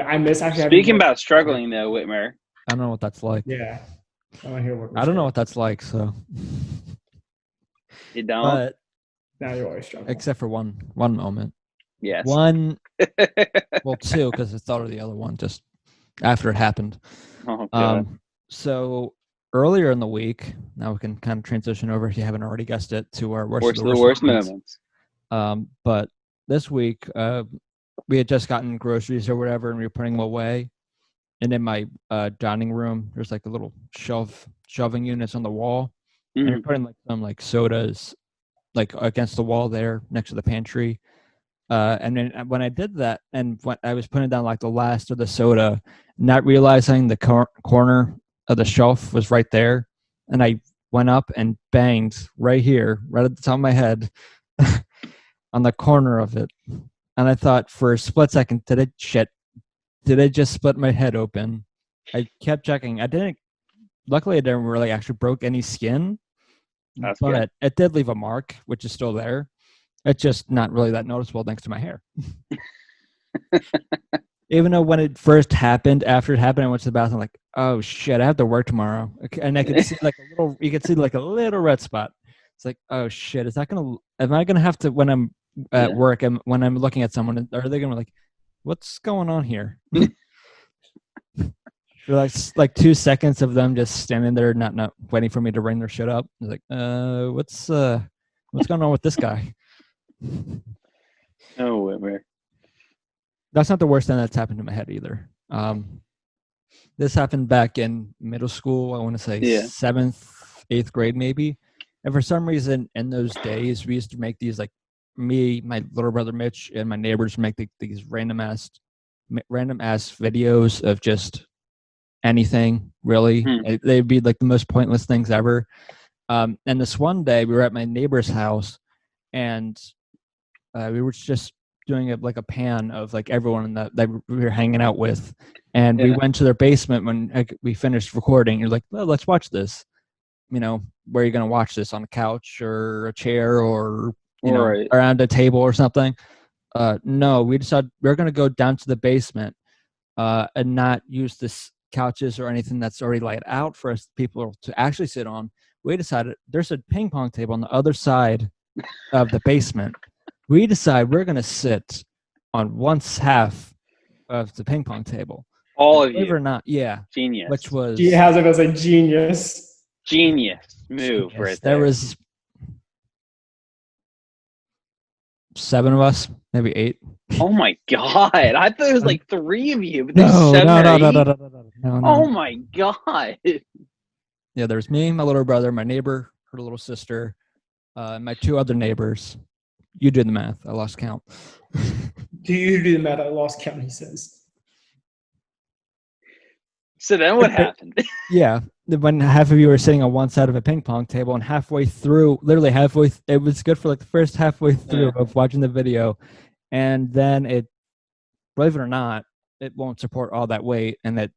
I miss actually having Speaking more. about struggling though, Whitmer. I don't know what that's like. Yeah, I want to hear what. I don't know what that's like. So, You don't? but Now you always struggle. except for one moment. Yes. One, well, two, because I thought of the other one just after it happened. Oh, God. So earlier in the week, now we can kind of transition over, if you haven't already guessed it, to our worst Worst of of the the worst moments. moments. But this week, we had just gotten groceries or whatever, and we were putting them away. And in my dining room, there's like a little shelving units on the wall, and you're putting like some like sodas like against the wall there next to the pantry. And then when I did that, and when I was putting down like the last of the soda, not realizing the corner of the shelf was right there, and I went up and banged right here, right at the top of my head, on the corner of it. And I thought for a split second, did I just split my head open? I kept checking. I didn't. Luckily, I didn't really actually broke any skin, That's but good. it did leave a mark, which is still there. It's just not really that noticeable thanks to my hair. Even though when it first happened, after it happened, I went to the bathroom like, oh shit, I have to work tomorrow. And I could see like a little, you could see like a little red spot. It's like, oh shit, am I gonna have to, when I'm at work and when I'm looking at someone, are they gonna be like, what's going on here? For like 2 seconds of them just standing there, not waiting for me to bring their shit up. It's like, what's going on with this guy? Oh, Whitmer. That's not the worst thing that's happened to my head either. This happened back in middle school. I want to say 7th, 8th grade maybe. And for some reason in those days, we used to make these like me, my little brother Mitch, and my neighbors make these random ass videos of just anything really. They'd be like the most pointless things ever. And this one day we were at my neighbor's house, and we were just doing like a pan of like everyone that we were hanging out with, and we went to their basement when we finished recording. You're like, well, let's watch this. Where are you going to watch this? On a couch or a chair or around a table or something? No, we decided we're going to go down to the basement and not use this couches or anything that's already laid out for us people to actually sit on. We decided there's a ping pong table on the other side of the basement. We decide we're going to sit on one half of the ping pong table. All of you. Believe it or not, yeah. Genius. Which was... How's it going to say genius? Genius move right there. There was 7 of us, maybe 8. Oh my God. I thought it was like 3 of you, but there's No. 7 No. Oh my God. Yeah, there's me, my little brother, my neighbor, her little sister, my 2 other neighbors. You did the math. I lost count. Do you do the math? I lost count, he says. So then what happened? Yeah. When half of you were sitting on one side of a ping pong table, and literally halfway, it was good for like the first halfway through of watching the video. And then it, believe it or not, it won't support all that weight, and it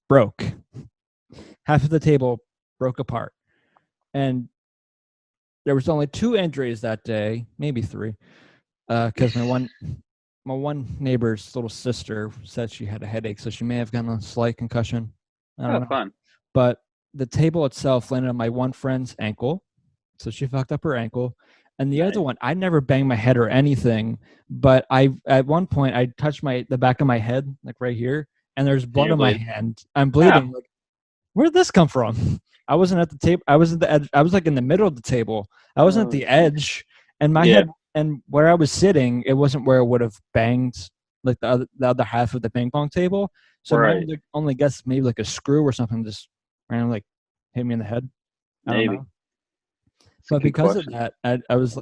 broke. Half of the table broke apart. And there was only 2 injuries that day, maybe 3, because my one neighbor's little sister said she had a headache, so she may have gotten a slight concussion. I don't know. Fun. But the table itself landed on my one friend's ankle, so she fucked up her ankle. And the other one, I never banged my head or anything, but at one point I touched the back of my head, like right here, and there's blood on my hand. I'm bleeding. Like, where did this come from? I wasn't at the table. I was at the edge. I was like in the middle of the table. I wasn't at the edge, and my head, and where I was sitting, it wasn't where it would have banged like the other half of the ping pong table. So I only guess maybe like a screw or something just randomly like hit me in the head. I don't know. But because of that, I was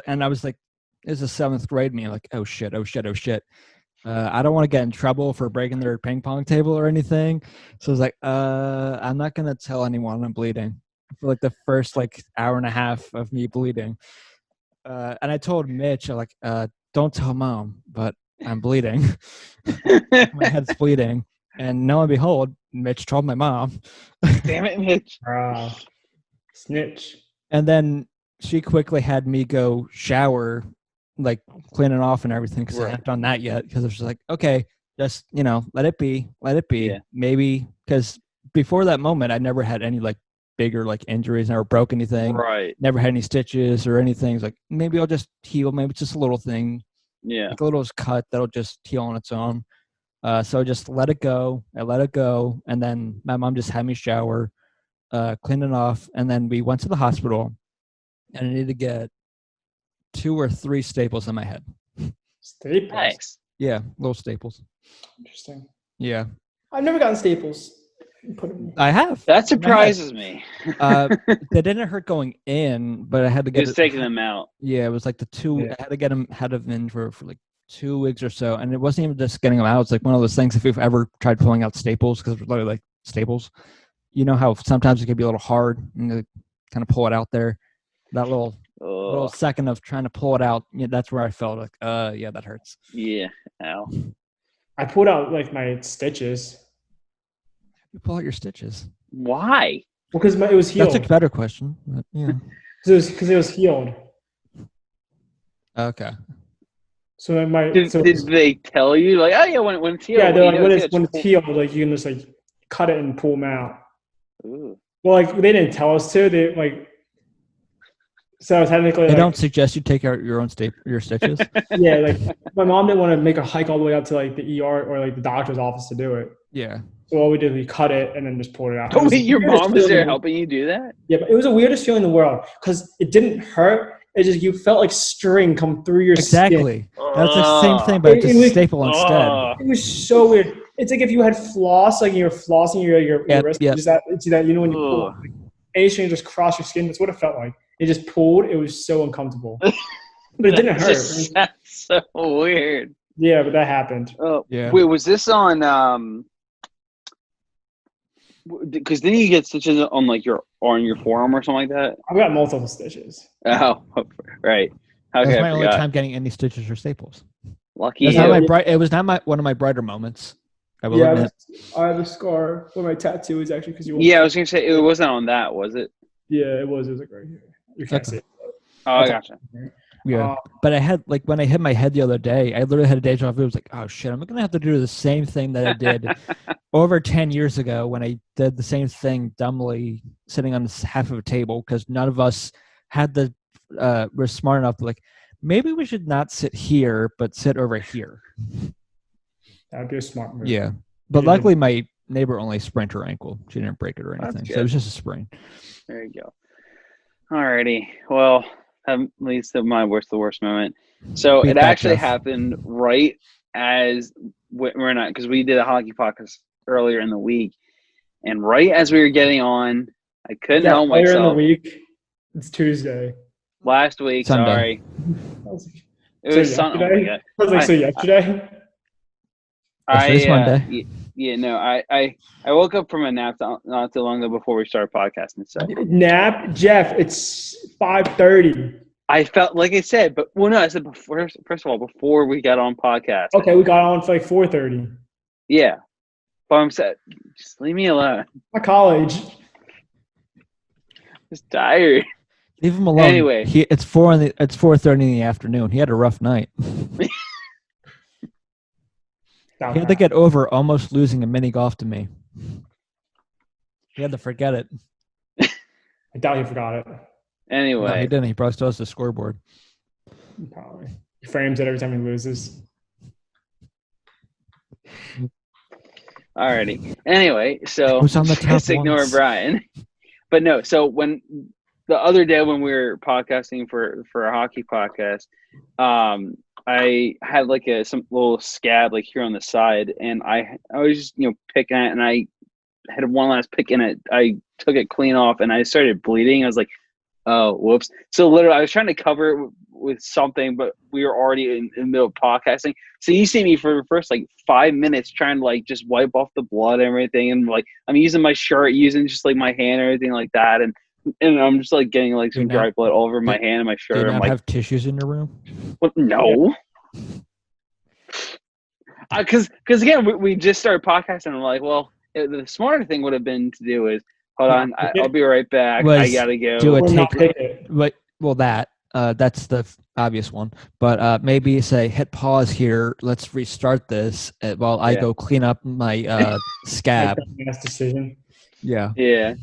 like, it's a 7th grade me, like, oh shit. I don't want to get in trouble for breaking their ping pong table or anything. So I was like, I'm not going to tell anyone I'm bleeding for like the first like hour and a half of me bleeding. And I told Mitch, I'm like, don't tell Mom, but I'm bleeding. My head's bleeding. And lo and behold, Mitch told my mom. Damn it, Mitch. Snitch. And then she quickly had me go shower, like clean it off and everything, because I hadn't done that yet. Because I was just like, okay, just let it be. Yeah. Maybe because before that moment, I never had any like bigger like injuries. Never broke anything. Right. Never had any stitches or anything. It's like maybe I'll just heal. Maybe it's just a little thing, Yeah. like a little cut that'll just heal on its own. So I just let it go. I let it go, and then my mom just had me shower, cleaned it off, and then we went to the hospital, and I needed to get 2 or 3 staples in my head. Staples. Nice. Yeah, little staples. Interesting. Yeah, I've never gotten staples. I have. That surprises me. They didn't hurt going in, but I had to get Just taking them out. Yeah, it was like the 2. Yeah. I had to get them in for like 2 weeks or so, and it wasn't even just getting them out. It's like one of those things. If you've ever tried pulling out staples, because it's literally like staples, you know how sometimes it can be a little hard and you kind of pull it out there. That little second of trying to pull it out, that's where I felt like, yeah, that hurts. Yeah. Ow. I pulled out like my stitches. You pull out your stitches. Why? Well, because it was healed. That's a better question. But yeah. Because it was healed. Okay. So my Did they tell you like, oh yeah, when it's healed? yeah, they're like, when it's it's healed, like you can just like cut it and pull them out. Ooh. Well, like they didn't tell us to. They like so technically They like, don't suggest you take out your own your stitches. yeah, like my mom didn't want to make a hike all the way up to like the ER or like the doctor's office to do it. Yeah. So all we did, we cut it and then just pulled it out. Oh, It was wait, the your weirdest mom was feeling there in the- helping you do that? Yeah, but it was the weirdest feeling in the world because it didn't hurt. It just you felt like string come through your skin. Exactly. That's the same thing, but just a staple instead. It was so weird. It's like if you had floss, like you're flossing your wrist. Yep. It's that when you pull, like, anything just cross your skin. That's what it felt like. It just pulled. It was so uncomfortable, but it didn't hurt. That's so weird. Yeah, but that happened. Oh, Yeah. Wait, was this on? Because then you get stitches on like your forearm or something like that. I've got multiple stitches. Oh, right. That was Okay, my I only forgot. time getting any stitches or staples. Lucky That's you. not it was not one of my brighter moments. I will admit. I have a scar where my tattoo is actually because you. Yeah, I was gonna say it wasn't on that, was it? Yeah, it was. It was like right here. You can't see it. Oh, I gotcha. Yeah, but I had like when I hit my head the other day, I literally had a deja vu. It was like, oh shit, I'm gonna have to do the same thing that I did over 10 years ago when I did the same thing dumbly sitting on this half of a table because none of us had were smart enough to like maybe we should not sit here but sit over here. That'd be a smart move. Yeah, but luckily my neighbor only sprained her ankle. She didn't break it or anything, That's so it was just a sprain. There you go. Alrighty. Well, at least the worst moment. So Beat it that, actually Jeff. happened right as we're not because we did a hockey podcast earlier in the week, and right as we were getting on, I couldn't help later in the myself. week, it's Tuesday. Last week, Sunday. sorry, I was like, it was Sunday. Oh my god! I was like, so yesterday? Yesterday's Monday. I woke up from a nap not too long ago before we started podcasting. So Nap, Jeff. It's 5:30. I felt like I said, but no, I said before. First of all, before we got on podcast. Okay, we got on for like 4:30. Yeah, but I'm sad. Just leave me alone. My college. Just tired. Leave him alone. Anyway. It's 4:30 in the afternoon. He had a rough night. He had to get over almost losing a mini golf to me. He had to forget it. I doubt he forgot it. Anyway. No, he didn't. He probably still has the scoreboard. Probably. He frames it every time he loses. Alrighty. Anyway, so Who's on the top just ignore ones? Brian. But no, so when the other day when we were podcasting for a hockey podcast, I had like some little scab like here on the side, and I was just picking at it, and I had one last pick in it. I took it clean off, and I started bleeding. I was like, oh, whoops. So literally, I was trying to cover it with something, but we were already in the middle of podcasting. So you see me for the first like 5 minutes trying to like just wipe off the blood and everything, and like I'm using my shirt, using just like my hand and everything like that, and I'm just like getting like some dry blood all over my hand and my shirt. Do you I'm not like, have tissues in your room? well, no. Because again, we just started podcasting. And I'm like, well, the smarter thing would have been to do is, hold on, I'll be right back. I gotta go. Do a Or not take. pick it. Well, that. That's the obvious one. But maybe say hit pause here. Let's restart this while I go clean up my scab. Best decision. Yeah. Yeah.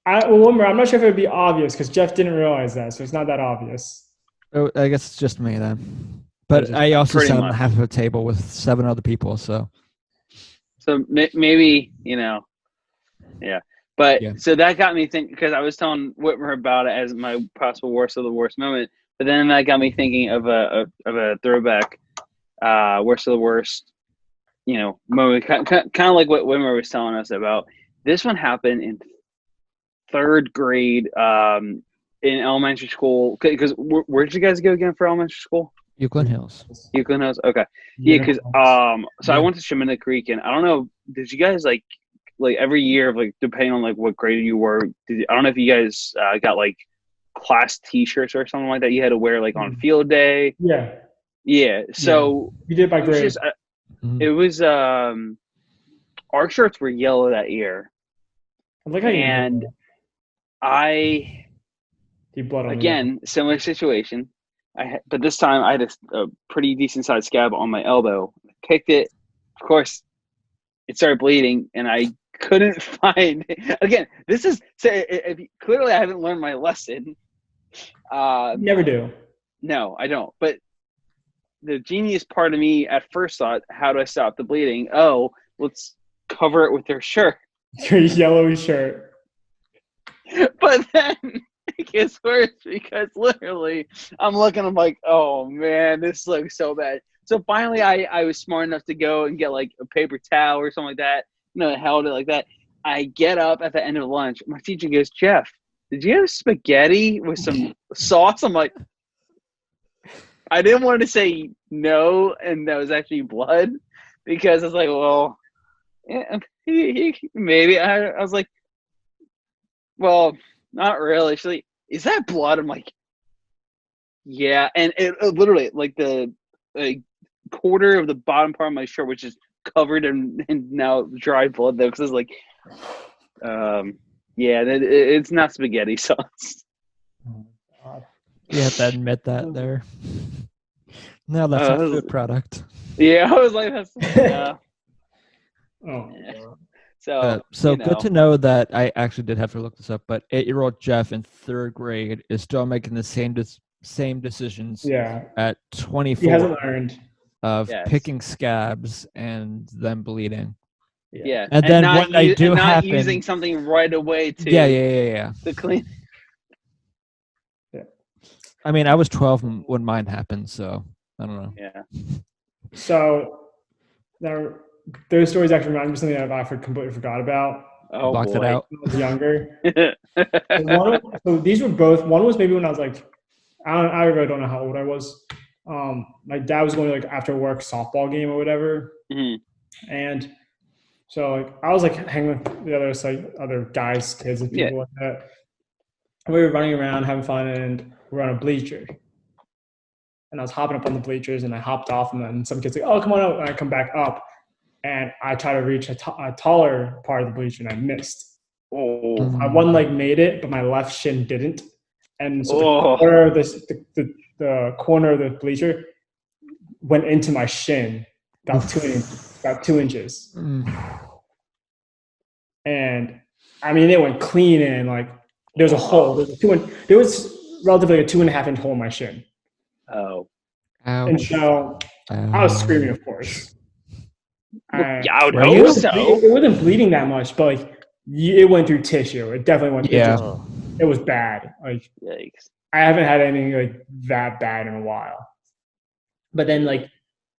Remember, I'm not sure if it would be obvious because Jeff didn't realize that, so it's not that obvious. Oh, I guess it's just me then. But I also sat on half of a table with 7 other people, so maybe, yeah. But so that got me thinking, because I was telling Whitmer about it as my possible worst of the worst moment. But then that got me thinking of a throwback worst of the worst, moment. Kind of like what Whitmer was telling us about. This one happened in 3rd grade in elementary school. Because where did you guys go again for elementary school? Euclid Hills. Euclid Hills. Okay. Yeah, because so I went to Chemina Creek, and I don't know, did you guys like every year, depending on what grade you were, I don't know if you guys got class T-shirts or something like that you had to wear on field day. Yeah. So you did by grade. It was our shirts were yellow that year, and again, similar situation. But this time I had a pretty decent sized scab on my elbow. Kicked it. Of course, it started bleeding, and I couldn't find it. Again, this is clearly I haven't learned my lesson. Never do. No, I don't. But the genius part of me at first thought, how do I stop the bleeding? Oh, let's cover it with their shirt. Your yellow shirt. But then it gets worse because literally I'm looking, I'm like, oh man, this looks so bad. So finally I was smart enough to go and get a paper towel or something like that. I held it like that. I get up at the end of lunch. My teacher goes, Jeff, did you have spaghetti with some sauce? I'm like, I didn't want to say no, and that was actually blood, because I was like, well, yeah, maybe. I was like, well, not really. She's like, is that blood? I'm like, yeah. And it literally, the quarter of the bottom part of my shirt, which is covered in now dried blood, though, because it's like, yeah, it's not spaghetti sauce. You have to admit that there. No, that's a food product. Yeah, I was like, that's So good to know that I actually did have to look this up, but 8-year-old Jeff in 3rd grade is still making the same decisions at 24. He hasn't learned of picking scabs and them bleeding. Yeah. And then what I do happen, using something right away to to clean. Yeah. I mean, I was 12 when mine happened, so I don't know. Yeah. So those stories actually remind me of something that I completely forgot about. Oh, blocked it out. When I was younger. So these were both. One was maybe when I was I really don't know how old I was. My dad was going to after work softball game or whatever, and so I was hanging with the other guys, kids, and people like that. And we were running around having fun, and we were on a bleacher. And I was hopping up on the bleachers, and I hopped off, and then some kids "Oh, come on up!" And I come back up, and I try to reach a taller part of the bleacher, and I missed. My one leg made it, but my left shin didn't, and so the corner of the bleacher went into my shin about 2 inches. And I mean, it went clean in. There was a hole. There was relatively a 2.5 inch hole in my shin. Oh. Ouch. And so I was screaming, of course. I would hope so. It wasn't bleeding that much, but it went through tissue. It definitely went through tissue. It was bad. Yikes. I haven't had anything that bad in a while. But then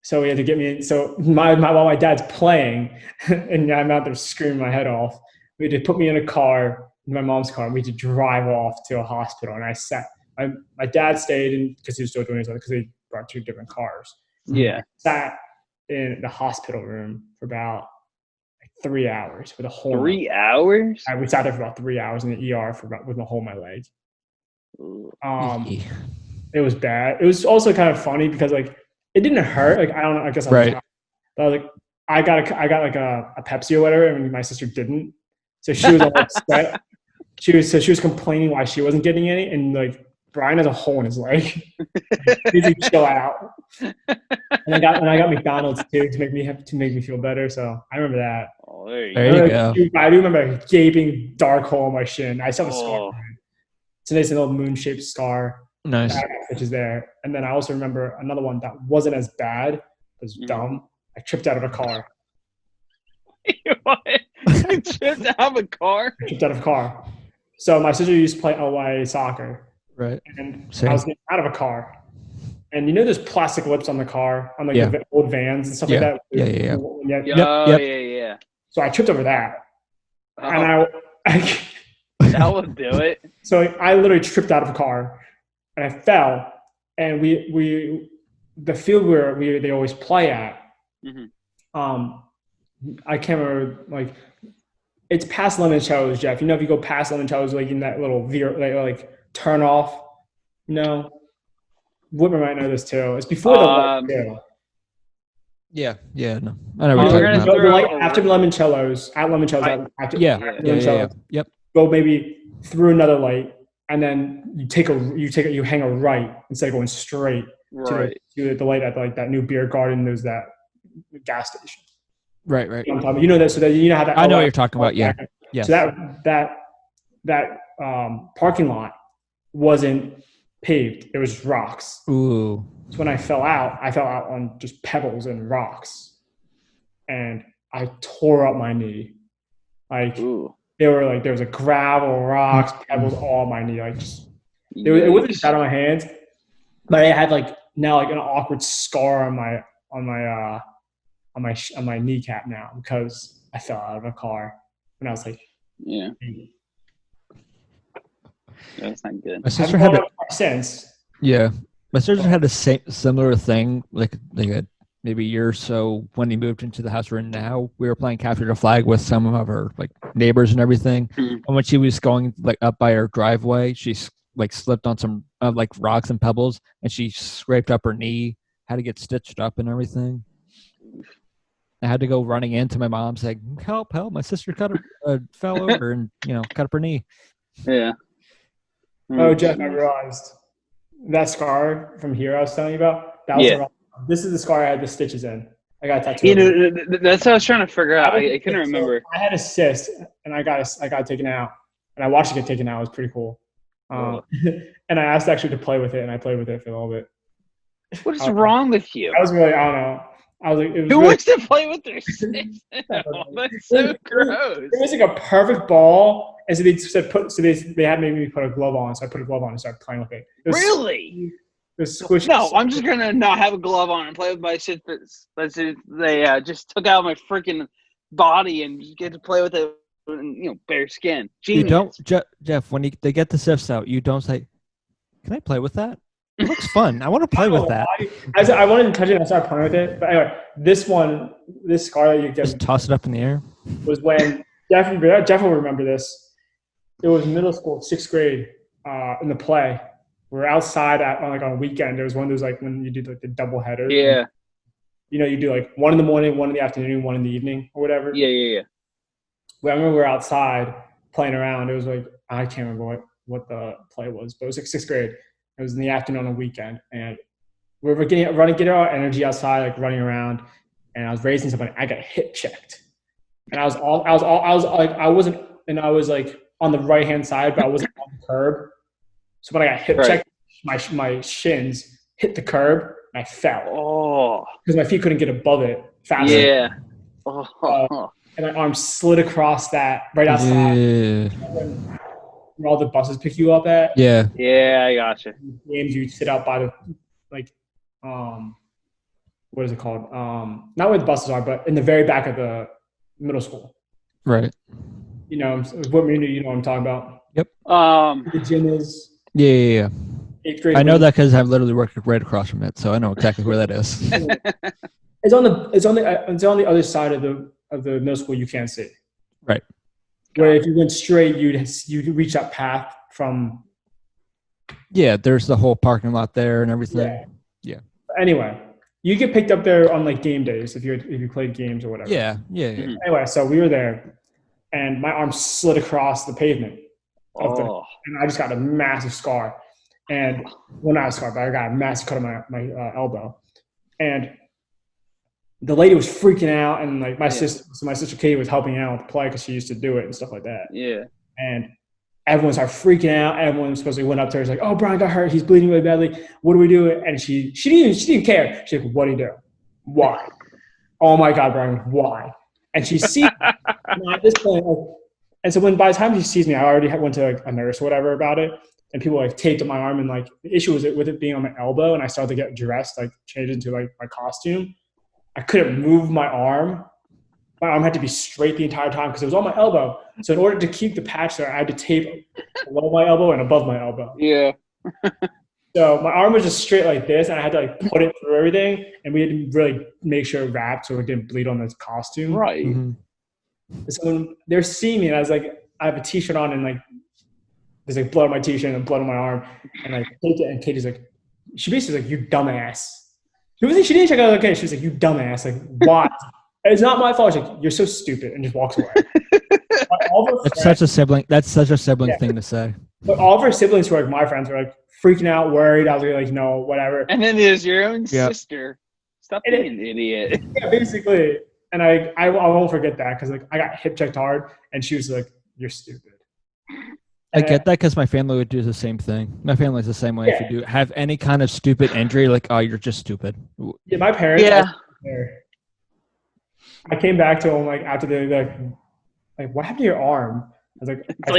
so he had to get me in. So while my dad's playing, and I'm out there screaming my head off, we had to put me in a car, in my mom's car, and we had to drive off to a hospital. And I sat. My dad stayed in because he was still doing his other, because they brought 2 different cars. Yeah. I sat in the hospital room for about 3 hours with a hole. 3 hours? We sat there for about 3 hours in the ER with a hole in my leg. It was bad. It was also kind of funny because it didn't hurt. I don't know. I guess but I got a Pepsi or whatever, and my sister didn't. So she was all upset. She was complaining why she wasn't getting any, and Brian has a hole in his leg. He needs to chill out. And I got McDonald's too to make me feel better. So I remember that. Oh, there you go. I do remember a gaping dark hole in my shin. I still have a scar. It's a nice little moon-shaped scar. Nice. Which is there. And then I also remember another one that wasn't as bad. It was dumb. I tripped out of a car. What? You tripped out of a car? I tripped out of a car. So my sister used to play LA soccer. Right. And I was getting out of a car. And you know there's plastic lips on the car, on like the old vans and stuff like that? Yeah. So I tripped over that. And that would do it. So I literally tripped out of a car and I fell. And the field where they always play at, I can't remember, like, it's past Limoncello's, Jeff. You know, if you go past Limoncello's, like in that little like turn off, you know, Whitmer might know this too. It's before the light too. Yeah, no. I know what you're talking about. Like after Limoncello's, at Limoncello's, yep. Go maybe through another light, and then you hang a right instead of going straight to the light at like that new beer garden. There's that gas station. Right. You know that, so that you know how that. I know what you're talking about. Yeah. So that parking lot wasn't paved; it was just rocks. Ooh. So when I fell out on just pebbles and rocks, and I tore up my knee. Like there was a gravel, rocks, pebbles all on my knee. Like it wasn't just out on my hands, but I had like now like an awkward scar on my kneecap now because I fell out of a car when I was like, that's not good. My sister had My sister had a similar thing, like maybe a year or so when he moved into the house we're in now. We were playing capture the flag with some of our like neighbors and everything. And when she was going like up by her driveway, she like slipped on some like rocks and pebbles, and she scraped up her knee. Had to get stitched up and everything. I had to go running into my mom saying, "Help! My sister fell over and cut up her knee." Yeah. Oh, Jeff, I realized that scar from here I was telling you about. That was the wrong one. This is the scar I had the stitches in. I got a tattoo. That's what I was trying to figure out. I couldn't remember. I had a cyst, and I got it taken out, and I watched it get taken out. It was pretty cool. And I asked actually to play with it, and I played with it for a little bit. What is wrong with you? I was really, I don't know. I was like, who wants to play with their cyst? That's so gross. It was like a perfect ball. And so they said they had made me put a glove on, so I put a glove on and started playing with it. Really? It was squishy. No, I'm just gonna not have a glove on and play with my shit. They just took out my freaking body and just get to play with it, bare skin. Genius. You don't, Jeff. When they get the cysts out, you don't say, "Can I play with that? It looks fun. I want to play with that." I wanted to touch it and I started playing with it. But anyway, this scar that you get just toss it up in the air was when Jeff will remember this. It was middle school, 6th grade, in the play. We were outside on a weekend. There was one of those like when you do like the double header. Yeah. You do like 1 in the morning, 1 in the afternoon, 1 in the evening or whatever. Yeah. Well, I remember we were outside playing around. It was like, I can't remember what the play was, but it was like 6th grade. It was in the afternoon on a weekend. And we were getting our energy outside, like running around. And I was racing somebody. I got hip checked. And I was on the right-hand side, but I wasn't on the curb. So when I got hip checked, my shins hit the curb and I fell. Oh. Because my feet couldn't get above it fast enough. Yeah. And my arm slid across that right outside. Yeah. Where all the buses pick you up at. Yeah. Yeah, I gotcha. Games you sit out by the what is it called? Not where the buses are, but in the very back of the middle school. Right. What I'm talking about. Yep. The gym is. Yeah. 8th grade. I know that because I've literally worked right across from it, so I know exactly where that is. It's on the other side of the middle school you can't see. Right. Where if you went straight, you'd reach that path from. Yeah, there's the whole parking lot there and everything. Yeah. Anyway, you get picked up there on like game days if you played games or whatever. Yeah. Anyway, so we were there. And my arm slid across the pavement. And I just got a massive scar. And well, not a scar, but I got a massive cut on my elbow. And the lady was freaking out, and like my sister Katie was helping out with the play because she used to do it and stuff like that. Yeah. And everyone started freaking out. Everyone supposedly went up to her. She's like, "Oh, Brian got hurt. He's bleeding really badly. What do we do?" And she didn't care. She's like, "What do you do? Why? Oh my God, Brian, why?" And she sees me at this point. And so by the time she sees me, I already went to like a nurse or whatever about it. And people like taped up my arm, and like the issue was with it being on my elbow. And I started to get dressed, like changed into like my costume. I couldn't move my arm. My arm had to be straight the entire time because it was on my elbow. So in order to keep the patch there, I had to tape below my elbow and above my elbow. Yeah. So my arm was just straight like this, and I had to like put it through everything, and we had to really make sure it wrapped so it didn't bleed on the costume. Right. Mm-hmm. So when they're seeing me, and I was like, I have a t-shirt on, and like there's like blood on my t-shirt and blood on my arm, and I take it, and Katie's like, she basically was like, "You dumbass." She didn't check out okay. She was like, "You dumbass, like why?" It's not my fault. She's like, "You're so stupid," and just walks away. That's such a sibling thing to say. But all of her siblings who are like my friends were like freaking out, worried. I was like, "No, whatever." And then there's your own sister. Stop being an idiot. Yeah, basically. And I won't forget that because like I got hip checked hard, and she was like, "You're stupid." I get that because my family would do the same thing. My family's the same way. If you do have any kind of stupid injury, like, oh, you're just stupid. Yeah, my parents. Yeah. I came back to them like after they like, what happened to your arm? I was like, it's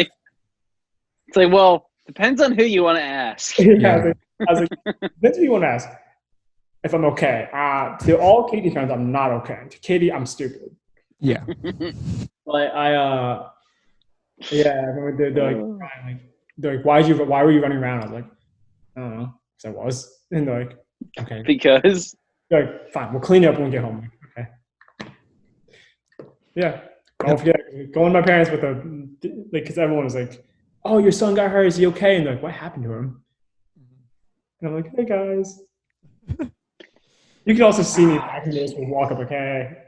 like, well, depends on who you want to ask. I was like, depends who you want to ask. If I'm okay. To all Katie fans, I'm not okay. To Katie, I'm stupid. Yeah. They're like, why were you running around? I was like, I don't know, because I was. And they're like, okay. Because? They're like, fine, we'll clean it up when we get home. Okay. Yeah. Don't forget, going to my parents with because everyone was like, "Oh, your son got hurt. Is he okay?" And they're like, "What happened to him?" And I'm like, "Hey guys." You can also see me back in this and walk up like, "Hey."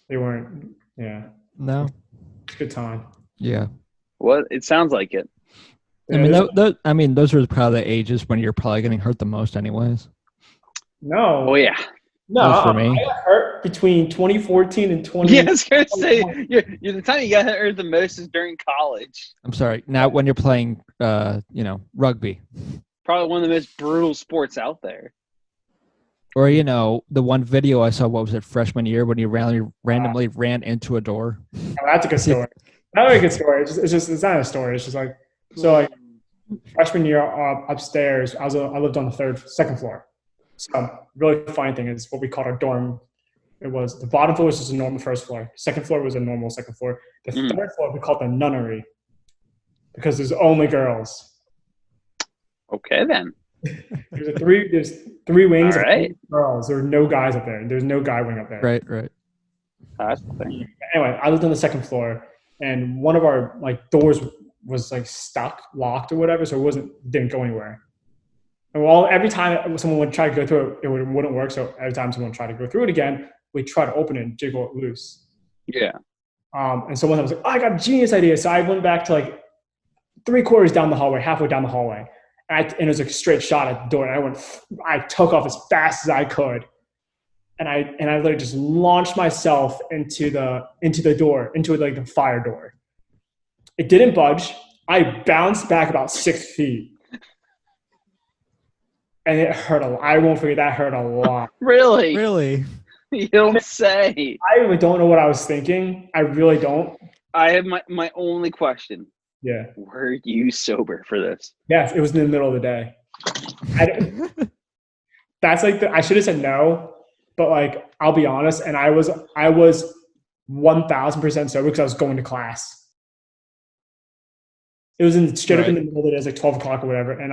They weren't. Yeah. No. It's a good time. Yeah. Well, it sounds like it. I mean, those are probably the ages when you're probably getting hurt the most, anyways. No. Oh yeah. No, for me. I got hurt between 2014 and 20. Yeah, I was gonna say, the time you got hurt the most is during college. I'm sorry. Now, when you're playing, rugby. Probably one of the most brutal sports out there. Or the one video I saw. What was it? Freshman year when you randomly ran into a door. Oh, that's a good story. Not a good story. It's not a story. It's just like freshman year upstairs. I lived on the second floor. So really funny thing is what we called our dorm. It was the bottom floor was just a normal first floor. Second floor was a normal second floor. The third floor we called the nunnery because there's only girls. Okay then. There's three wings of right. girls. There were no guys up there. There's no guy wing up there. Right. That's the thing. Anyway, I lived on the second floor, and one of our doors was stuck, locked or whatever, so it didn't go anywhere. And every time someone would try to go through it, it wouldn't work. So every time someone tried to go through it again, we try to open it and jiggle it loose. Yeah. And so one time I was like, "Oh, I got a genius idea." So I went back to 3/4 down the hallway, halfway down the hallway. And it was a straight shot at the door. And I took off as fast as I could. And I literally just launched myself into the door, into the fire door. It didn't budge. I bounced back about 6 feet. And it hurt a lot. I won't forget, that hurt a lot. Really? Really? You don't say. I really don't know what I was thinking. I really don't. I have my only question. Yeah. Were you sober for this? Yes, it was in the middle of the day. That's I should have said no, but I'll be honest, and I was 1,000% sober because I was going to class. It was straight up in the middle of the day. It was 12 o'clock or whatever, and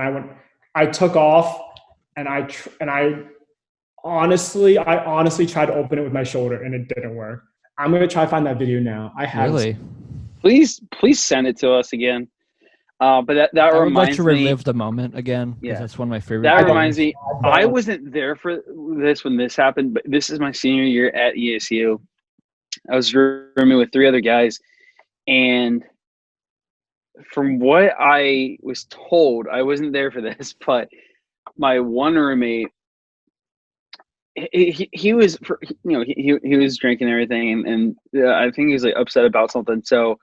I took off, and I honestly tried to open it with my shoulder, and it didn't work. I'm gonna try to find that video now. I have. Really? Please send it to us again. But that I would reminds like to relive the moment again. Yeah, that's one of my favorite. That reminds me. I wasn't there for this when this happened, but this is my senior year at ESU. I was rooming with 3 other guys, and from what I was told, I wasn't there for this, but my one roommate, he was, he was drinking and everything, and I think he was like upset about something. So,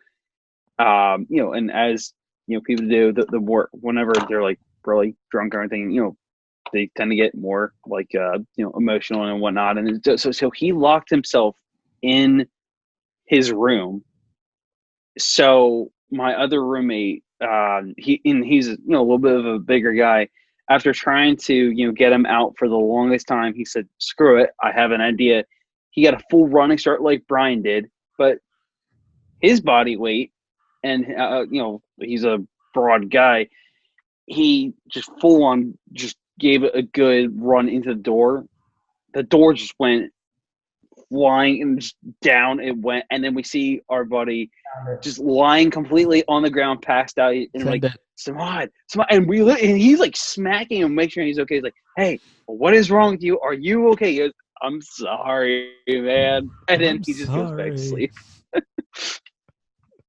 and as people do, the more whenever they're like really drunk or anything, they tend to get more like emotional and whatnot. And so he locked himself in his room. So my other roommate, he's a little bit of a bigger guy. After trying to get him out for the longest time, he said, "Screw it, I have an idea." He got a full running start like Brian did, but his body weight and he's a broad guy. He just full on just gave it a good run into the door. The door just went flying and just down it went, and then we see our buddy just lying completely on the ground, passed out, and we're like, Samad, and he's like smacking him, make sure he's okay. He's like, "Hey, what is wrong with you? Are you okay?" He goes, "I'm sorry, man," and then he just goes back to sleep.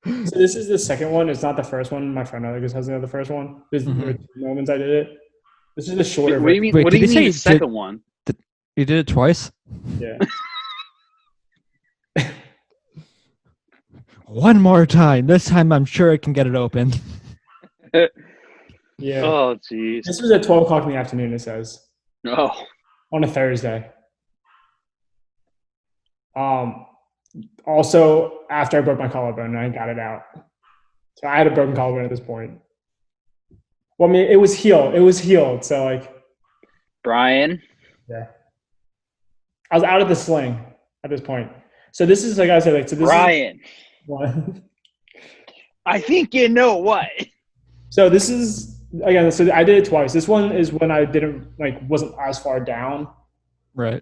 So this is the second one. It's not the first one. My friend Alex has the first one. There's there were 2 moments I did it. This is the shorter. What do you mean? What do you mean the second one? You did it twice? Yeah. One more time. This time I'm sure I can get it open. Yeah. Oh, jeez. This was at 12 o'clock in the afternoon, it says. Oh. On a Thursday. Also, after I broke my collarbone, I got it out. So I had a broken collarbone at this point. Well, I mean, it was healed. So, like. Brian? Yeah. I was out of the sling at this point. So this is, like I said, like, so this Brian. is. What? I think you know what. So this is, again, so I did it twice. This one is when I wasn't as far down. Right.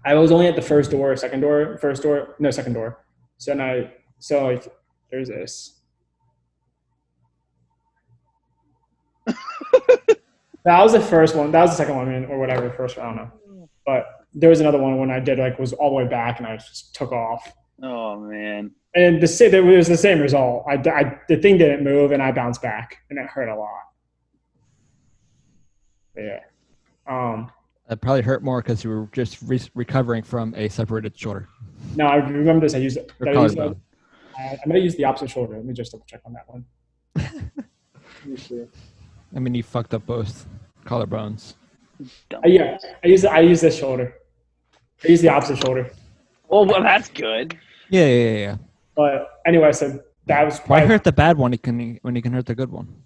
I was only at the first door. Second door. So there's this. That was the first one. That was the second one, or whatever. First, I don't know. But there was another one when I did was all the way back and I just took off. Oh man! And it was the same result. The thing didn't move and I bounced back and it hurt a lot. But yeah. It probably hurt more because you were just recovering from a separated shoulder. No, I remember this. I might have used the opposite shoulder. Let me just double check on that one. I mean, you fucked up both collarbones. Yeah, I use this shoulder. I use the opposite shoulder. Well, that's good. Yeah. But anyway, so that was why hurt the bad one when you can hurt the good one?